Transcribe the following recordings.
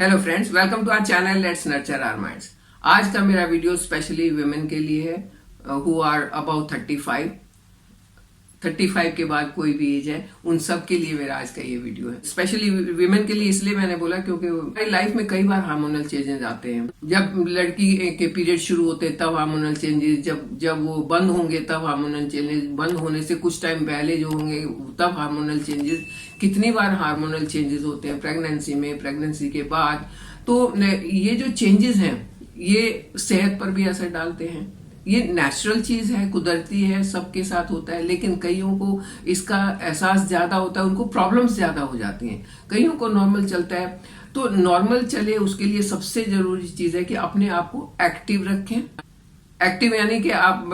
Hello friends, welcome to our channel let's nurture our minds. आज का मेरा video specially women के लिए है हु आर अबाउट 35 के बाद कोई भी एज है, उन सब के लिए मेरा आज का ये वीडियो है। स्पेशली विमेन के लिए इसलिए मैंने बोला क्योंकि हमारी लाइफ में कई बार हार्मोनल चेंजेस आते हैं। जब लड़की के पीरियड शुरू होते हैं तब हार्मोनल चेंजेस, जब वो बंद होंगे तब हार्मोनल चेंजेस, बंद होने से कुछ टाइम पहले जो होंगे तब हार्मोनल चेंजेस। कितनी बार हार्मोनल चेंजेस होते हैं प्रेगनेंसी में, प्रेगनेंसी के बाद। तो ये जो चेंजेस हैं ये सेहत पर भी असर डालते हैं। ये नेचुरल चीज है, कुदरती है, सबके साथ होता है। लेकिन कईयों को इसका एहसास ज्यादा होता है, उनको प्रॉब्लम्स ज्यादा हो जाती हैं। कईयों को नॉर्मल चलता है। तो नॉर्मल चले उसके लिए सबसे जरूरी चीज है कि अपने आप को एक्टिव रखें। एक्टिव यानी कि आप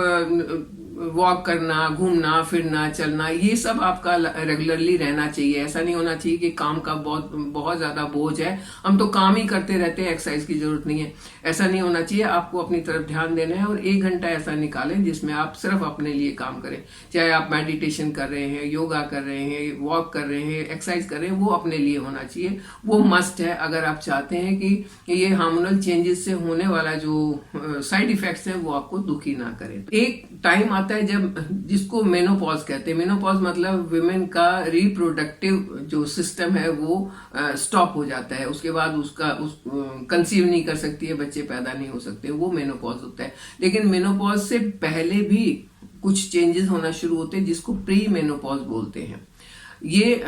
वॉक करना, घूमना फिरना, चलना, ये सब आपका रेगुलरली रहना चाहिए। ऐसा नहीं होना चाहिए कि काम का बहुत ज्यादा बोझ है, हम तो काम ही करते रहते हैं, एक्सरसाइज की जरूरत नहीं है। ऐसा नहीं होना चाहिए। आपको अपनी तरफ ध्यान देना है और 1 घंटा ऐसा निकालें जिसमें आप सिर्फ अपने लिए काम करें। चाहे आप मेडिटेशन कर रहे हैं, योगा कर रहे हैं, वॉक कर रहे हैं, एक्सरसाइज कर रहे हैं, वो अपने लिए होना चाहिए। वो मस्ट है अगर आप चाहते हैं कि ये हार्मोनल चेंजेस से होने वाला जो साइड इफेक्ट्स है वो आपको दुखी ना करे। एक टाइम आता है जब जिसको मेनोपॉज कहते हैं। मेनोपॉज मतलब विमेन का रिप्रोडक्टिव जो सिस्टम है वो स्टॉप हो जाता है। उसके बाद उसका कंसीव नहीं कर सकती है, बच्चे पैदा नहीं हो सकते, वो मेनोपॉज होता है। लेकिन मेनोपॉज से पहले भी कुछ चेंजेस होना शुरू होते हैं जिसको प्री मेनोपॉज बोलते हैं। ये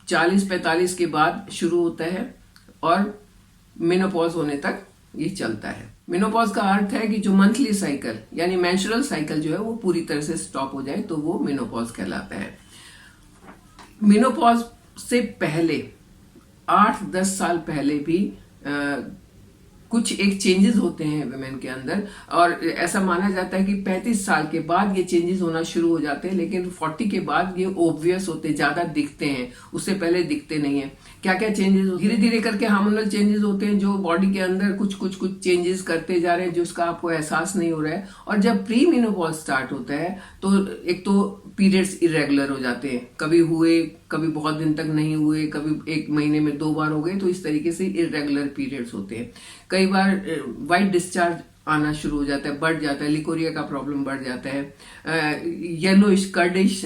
40-45 के बाद शुरू होता है और मेनोपॉज होने तक ये चलता है। मेनोपॉज का अर्थ है कि जो मंथली साइकिल यानी मेंस्ट्रुअल साइकिल जो है वो पूरी तरह से स्टॉप हो जाए तो वो मेनोपॉज कहलाता है। मेनोपॉज से पहले 8-10 साल पहले भी कुछ एक चेंजेस होते हैं वुमेन के अंदर, और ऐसा माना जाता है कि 35 साल के बाद ये चेंजेस होना शुरू हो जाते हैं। लेकिन 40 के बाद ये ऑब्वियस होते, ज्यादा दिखते हैं, उससे पहले दिखते नहीं है। क्या क्या चेंजेस? धीरे धीरे करके हार्मोनल चेंजेस होते हैं जो बॉडी के अंदर कुछ चेंजेस करते जा रहे हैं जिसका आपको एहसास नहीं हो रहा है। और जब प्री मेनोपॉज स्टार्ट होता है तो एक तो पीरियड्स इरेगुलर हो जाते हैं, कभी हुए, कभी बहुत दिन तक नहीं हुए, कभी 1 महीने में 2 बार हो गए। तो इस तरीके से इरेगुलर पीरियड्स होते हैं। कई बार वाइट डिस्चार्ज आना शुरू हो जाता है, बढ़ जाता है, लिकोरिया का प्रॉब्लम बढ़ जाता है, येलोइश कर्डिश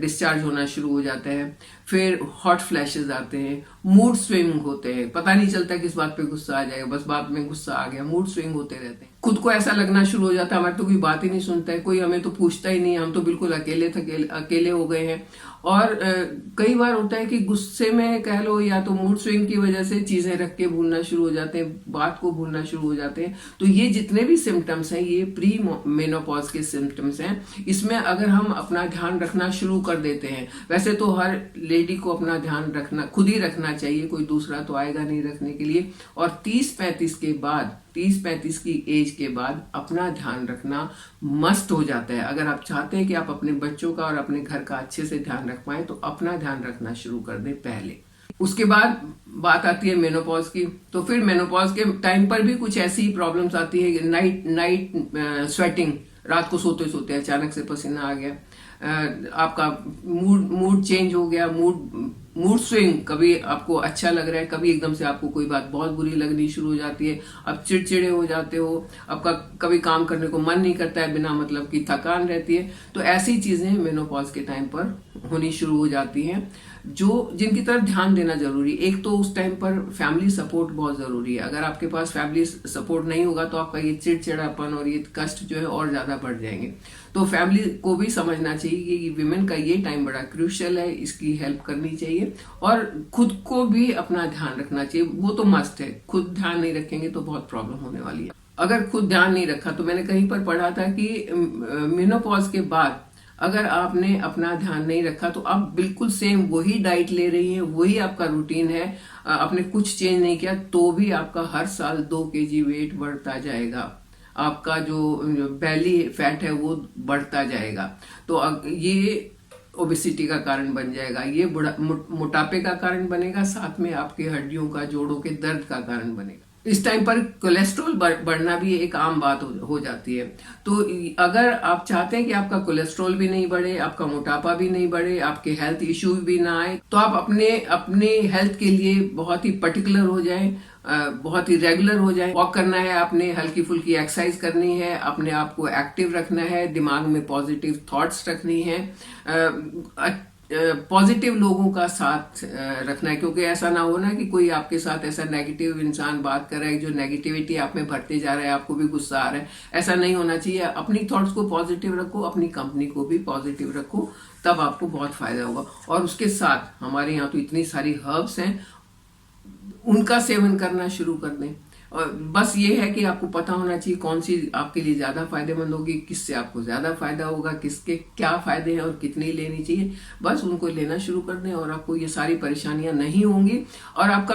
डिस्चार्ज होना शुरू हो जाता है। फिर हॉट फ्लैशेस आते हैं, मूड स्विंग होते हैं, पता नहीं चलता किस बात पे गुस्सा आ जाएगा, बस बात में गुस्सा आ गया, मूड स्विंग होते रहते हैं। खुद को ऐसा लगना शुरू हो जाता है हमारे तो कोई बात ही नहीं सुनता है, कोई हमें तो पूछता ही नहीं, हम तो बिल्कुल अकेले हो गए हैं। और कई बार होता है कि गुस्से में कह लो या तो मूड स्विंग की वजह से चीजें रख के भूलना शुरू हो जाते हैं, बात को भूलना शुरू हो जाते हैं। तो ये जितने भी सिम्टम्स हैं ये प्री मेनोपॉज के सिम्टम्स हैं। इसमें अगर हम अपना ध्यान रखना शुरू कर देते हैं, वैसे तो हर लेडी को अपना ध्यान रखना खुद ही रखना चाहिए, कोई दूसरा तो आएगा नहीं रखने के लिए। और 30-35 के बाद, 30-35 की एज के बाद अपना ध्यान रखना मस्ट हो जाता है। अगर आप चाहते हैं कि आप अपने बच्चों का और अपने घर का अच्छे से ध्यान रख पाए तो अपना ध्यान रखना शुरू कर दें पहले। उसके बाद बात आती है मेनोपॉज की। तो फिर मेनोपॉज के टाइम पर भी कुछ ऐसी प्रॉब्लम्स आती है। नाइट स्वेटिंग, रात को सोते सोते अचानक से पसीना आ गया, आपका मूड चेंज हो गया, मूड स्विंग, कभी आपको अच्छा लग रहा है, कभी एकदम से आपको कोई बात बहुत बुरी लगनी शुरू हो जाती है, आप चिड़चिड़े हो जाते हो, आपका कभी काम करने को मन नहीं करता है, बिना मतलब की थकान रहती है। तो ऐसी चीजें मेनोपॉज के टाइम पर होनी शुरू हो जाती हैं जिनकी तरफ ध्यान देना जरूरी। एक तो उस टाइम पर फैमिली सपोर्ट बहुत जरूरी है। अगर आपके पास फैमिली सपोर्ट नहीं होगा तो आपका ये चिड़चिड़ापन और ये कष्ट जो है और ज्यादा बढ़ जाएंगे। तो फैमिली को भी समझना चाहिए कि विमेन का ये टाइम बड़ा क्रूशियल है, इसकी हेल्प करनी चाहिए और खुद को भी अपना ध्यान रखना चाहिए। वो तो मस्ट है, खुद ध्यान नहीं रखेंगे तो बहुत प्रॉब्लम होने वाली है। अगर खुद ध्यान नहीं रखा तो मैंने कहीं पर पढ़ा था कि मेनोपॉज के बाद अगर आपने अपना ध्यान नहीं रखा तो आप बिल्कुल सेम वही डाइट ले रही हैं, वही आपका रूटीन है, आपने कुछ चेंज नहीं किया तो भी आपका हर साल 2 kg वेट बढ़ता जाएगा, आपका जो बेली फैट है वो बढ़ता जाएगा। तो ये ओबेसिटी का कारण बन जाएगा, ये मोटापे का कारण बनेगा, साथ में आपके हड्डियों का, जोड़ों के दर्द का कारण बनेगा। इस टाइम पर कोलेस्ट्रॉल बढ़ना भी एक आम बात हो जाती है। तो अगर आप चाहते हैं कि आपका कोलेस्ट्रॉल भी नहीं बढ़े, आपका मोटापा भी नहीं बढ़े, आपके हेल्थ इश्यू भी ना आए, तो आप अपने हेल्थ के लिए बहुत ही पर्टिकुलर हो जाएं, बहुत ही रेगुलर हो जाए। वॉक करना है आपने, हल्की फुल्की एक्सरसाइज करनी है, अपने आप को एक्टिव रखना है, दिमाग में पॉजिटिव थॉट्स रखनी है, पॉजिटिव लोगों का साथ रखना है, क्योंकि ऐसा ना हो ना कि कोई आपके साथ ऐसा नेगेटिव इंसान बात कर रहा है जो नेगेटिविटी आप में भरते जा रहा है, आपको भी गुस्सा आ रहा है। ऐसा नहीं होना चाहिए। अपनी थॉट्स को पॉजिटिव रखो, अपनी कंपनी को भी पॉजिटिव रखो, तब आपको बहुत फायदा होगा। और उसके साथ हमारे यहाँ तो इतनी सारी हर्ब्स हैं, उनका सेवन करना शुरू कर दें। और बस ये है कि आपको पता होना चाहिए कौन सी आपके लिए ज्यादा फायदेमंद होगी, किससे आपको ज्यादा फायदा होगा, किसके क्या फायदे हैं और कितनी लेनी चाहिए। बस उनको लेना शुरू कर दें और आपको ये सारी परेशानियां नहीं होंगी और आपका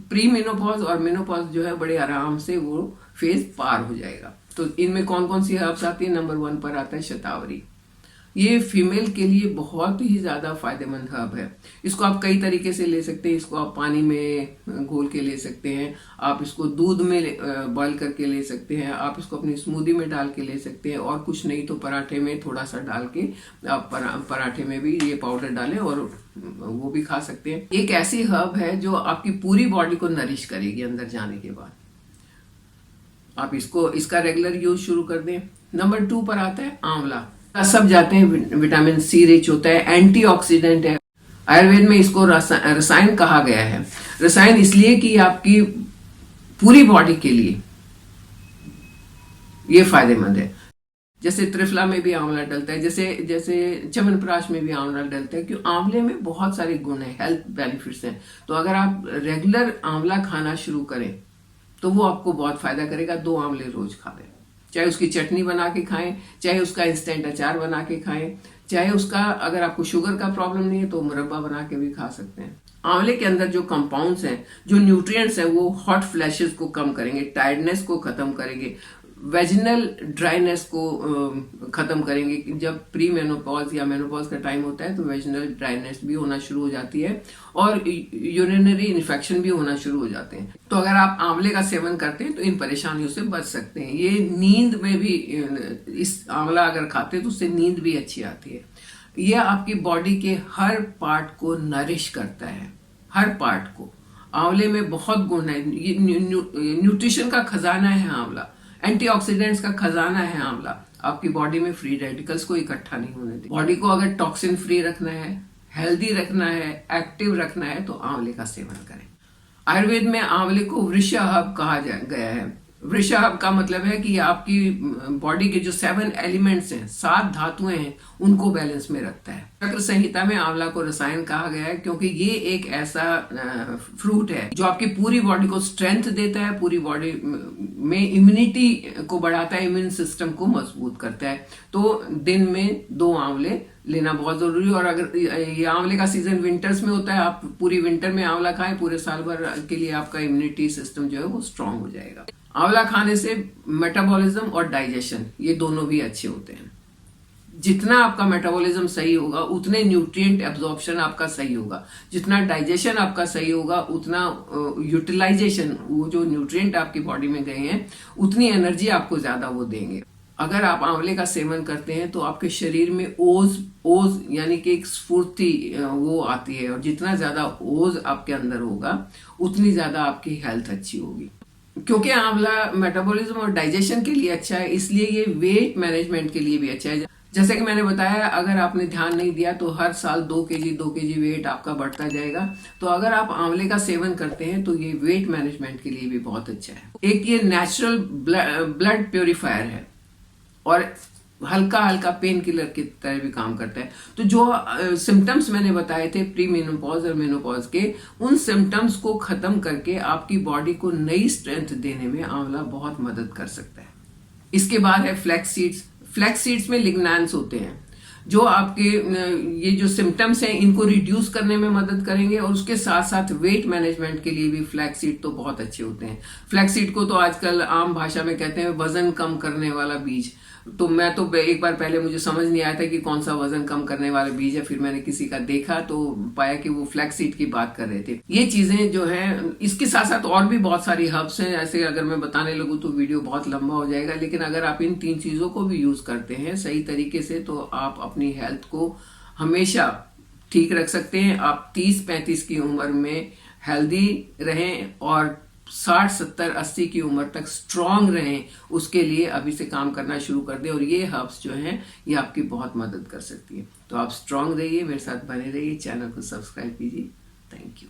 प्री मेनोपॉज और मेनोपॉज जो है बड़े आराम से वो फेज पार हो जाएगा। तो इनमें कौन कौन सी हर्ब्स आती है? नंबर 1 पर आता है शतावरी। ये फीमेल के लिए बहुत ही ज्यादा फायदेमंद हर्ब है। इसको आप कई तरीके से ले सकते हैं। इसको आप पानी में घोल के ले सकते हैं, आप इसको दूध में बॉईल करके ले सकते हैं, आप इसको अपनी स्मूदी में डाल के ले सकते हैं, और कुछ नहीं तो पराठे में थोड़ा सा डाल के आप पराठे में भी ये पाउडर डालें और वो भी खा सकते हैं। एक ऐसी हर्ब है जो आपकी पूरी बॉडी को नरिश करेगी अंदर जाने के बाद। आप इसका रेगुलर यूज शुरू कर दें। नंबर 2 पर आता है आंवला। सब जाते हैं विटामिन सी रिच होता है, एंटीऑक्सीडेंट है। आयुर्वेद में इसको रसायन कहा गया है। रसायन इसलिए कि आपकी पूरी बॉडी के लिए ये फायदेमंद है। जैसे त्रिफला में भी आंवला डलता है, जैसे च्यवनप्राश में भी आंवला डलता है, क्यों? आंवले में बहुत सारे गुण हैं, हेल्थ बेनिफिट्स हैं। तो अगर आप रेगुलर आंवला खाना शुरू करें तो वो आपको बहुत फायदा करेगा। 2 आंवले रोज खा लें, चाहे उसकी चटनी बना के खाएं, चाहे उसका इंस्टेंट अचार बना के खाएं, चाहे उसका, अगर आपको शुगर का प्रॉब्लम नहीं है तो मुरब्बा बना के भी खा सकते हैं। आंवले के अंदर जो कंपाउंड्स हैं, जो न्यूट्रिएंट्स हैं, वो हॉट फ्लैशेस को कम करेंगे, टायर्डनेस को खत्म करेंगे, वेजिनल ड्राइनेस को खत्म करेंगे। जब प्री मेनोपॉज या मेनोपॉज का टाइम होता है तो वेजिनल ड्राइनेस भी होना शुरू हो जाती है और यूरिनरी इन्फेक्शन भी होना शुरू हो जाते हैं। तो अगर आप आंवले का सेवन करते हैं तो इन परेशानियों से बच सकते हैं। ये नींद में भी, इस आंवला अगर खाते हैं तो उससे नींद भी अच्छी आती है। ये आपकी बॉडी के हर पार्ट को नरिश करता है, हर पार्ट को। आंवले में बहुत गुण है, ये न्यूट्रिशन का खजाना है आंवला, एंटीऑक्सीडेंट्स का खजाना है आंवला। आपकी बॉडी में फ्री रेडिकल्स को इकट्ठा नहीं होने देती। बॉडी को अगर टॉक्सिन फ्री रखना है, हेल्दी रखना है, एक्टिव रखना है तो आंवले का सेवन करें। आयुर्वेद में आंवले को वृषा हर्ब कहा गया है। वृषा हर्ब का मतलब है कि आपकी बॉडी के जो 7 एलिमेंट्स हैं, 7 धातुएं हैं, उनको बैलेंस में रखता है। चक्र संहिता में आंवला को रसायन कहा गया है क्योंकि ये एक ऐसा फ्रूट है जो आपकी पूरी बॉडी को स्ट्रेंथ देता है, पूरी बॉडी में इम्यूनिटी को बढ़ाता है, इम्यून सिस्टम को मजबूत करता है। तो दिन में 2 आंवले लेना बहुत जरूरी है। और अगर ये आंवले का सीजन विंटर्स में होता है, आप पूरी विंटर में आंवला खाएं, पूरे साल भर के लिए आपका इम्यूनिटी सिस्टम जो है वो स्ट्रांग हो जाएगा। आंवला खाने से मेटाबॉलिज्म और डाइजेशन ये दोनों भी अच्छे होते हैं। जितना आपका मेटाबॉलिज्म सही होगा उतने न्यूट्रिएंट एब्जॉर्प्शन आपका सही होगा, जितना डाइजेशन आपका सही होगा उतना यूटिलाइजेशन, वो जो न्यूट्रिएंट आपकी बॉडी में गए हैं उतनी एनर्जी आपको ज्यादा वो देंगे। अगर आप आंवले का सेवन करते हैं तो आपके शरीर में ओज यानी कि एक स्फूर्ति वो आती है, और जितना ज्यादा ओज आपके अंदर होगा उतनी ज्यादा आपकी हेल्थ अच्छी होगी। क्योंकि आंवला मेटाबॉलिज्म और डाइजेशन के लिए अच्छा है, इसलिए ये वेट मैनेजमेंट के लिए भी अच्छा है। जैसे कि मैंने बताया, अगर आपने ध्यान नहीं दिया तो हर साल 2 केजी वेट आपका बढ़ता जाएगा। तो अगर आप आंवले का सेवन करते हैं तो ये वेट मैनेजमेंट के लिए भी बहुत अच्छा है। एक ये नेचुरल ब्लड प्योरीफायर है और हल्का हल्का पेन किलर की तरह भी काम करता है। तो जो सिम्टम्स मैंने बताए थे प्री मेनोपॉज और मेनोपॉज के, उन सिम्टम्स को खत्म करके आपकी बॉडी को नई स्ट्रेंथ देने में आंवला बहुत मदद कर सकता है। इसके बाद है फ्लैक्स सीड्स। फ्लैक्स सीड्स में लिग्नान्स होते हैं जो आपके ये जो सिम्टम्स हैं इनको रिड्यूस करने में मदद करेंगे, और उसके साथ साथ वेट मैनेजमेंट के लिए भी फ्लैक्स सीड तो बहुत अच्छे होते हैं। फ्लैक्स सीड को तो आजकल आम भाषा में कहते हैं वजन कम करने वाला बीज। तो मैं तो एक बार पहले मुझे समझ नहीं आया था कि कौन सा वजन कम करने वाला बीज है, फिर मैंने किसी का देखा तो पाया कि वो फ्लैक्स सीड की बात कर रहे थे। ये चीजें जो है, इसके साथ साथ और भी बहुत सारी हर्ब्स हैं, ऐसे अगर मैं बताने लगूँ तो वीडियो बहुत लंबा हो जाएगा, लेकिन अगर आप इन 3 चीजों को भी यूज करते हैं सही तरीके से तो आप अपनी हेल्थ को हमेशा ठीक रख सकते हैं। आप 30-35 की उम्र में हेल्दी रहें और 60, 70, 80 की उम्र तक स्ट्रांग रहें, उसके लिए अभी से काम करना शुरू कर दें। और ये हर्ब्स जो हैं ये आपकी बहुत मदद कर सकती है। तो आप स्ट्रांग रहिए, मेरे साथ बने रहिए, चैनल को सब्सक्राइब कीजिए। Thank you.